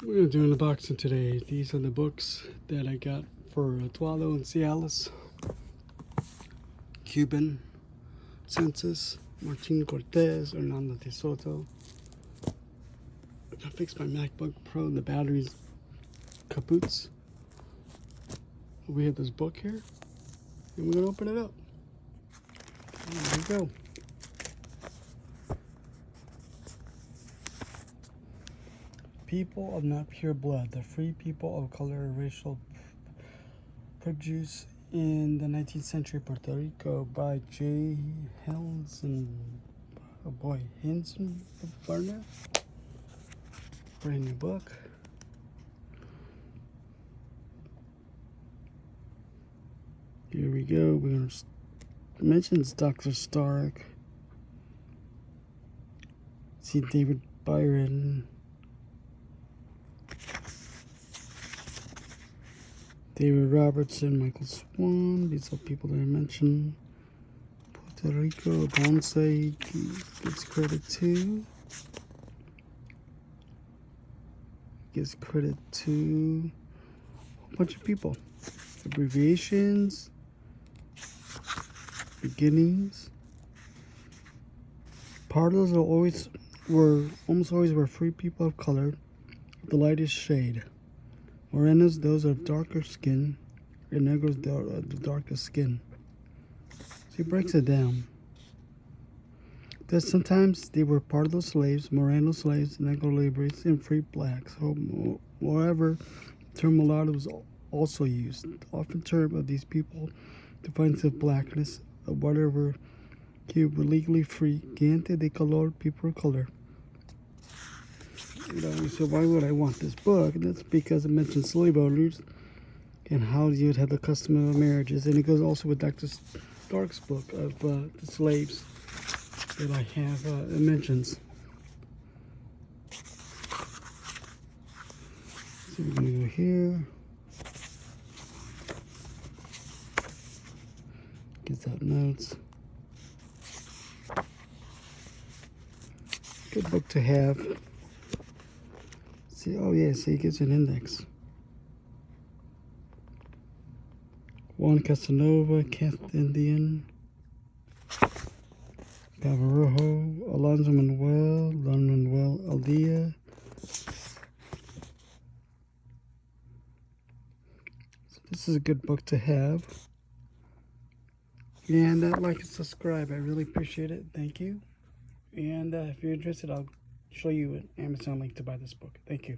We're going to do an unboxing today. These are the books that I got for Tualo and Cialis. Cuban Census, Martin Cortez, Hernando de Soto. I fixed my MacBook Pro, the batteries kaputs. We have this book here, and we're going to open it up. There we go. People of not pure blood, the free people of color and racial prejudice in the 19th century Puerto Rico by J. Kinsbruner. Brand new book. Here we go. We're going to mentions Dr. Stark. See David Byron. David Robertson, Michael Swan, these are people that I mentioned. Puerto Rico, Bonsai gets credit to. Gives credit to a bunch of people. Abbreviations, beginnings. Pardos almost always were free people of color, the lightest shade. Morenos, those of darker skin, and Negros, the darkest skin. So he breaks it down. That sometimes they were Pardo slaves, Moreno slaves, Negro Libres, and free blacks. Moreover, the term mulatto was also used, often term of these people defines the blackness of whatever were legally free, gente de color, people of color. You know, so why would I want this book? And that's because it mentions slave owners and how you'd have the custom of marriages. And it goes also with Dr. Stark's book of the slaves that I have, it mentions. So we're going to go here. Gives out notes. Good book to have. See, oh yeah, see, it gives an index. Juan Casanova, Kath Indian, Gavarrojo, Alonso Manuel, Don Manuel Aldea. So this is a good book to have. And like and subscribe. I really appreciate it. Thank you. And if you're interested, I'll show you an Amazon link to buy this book. Thank you.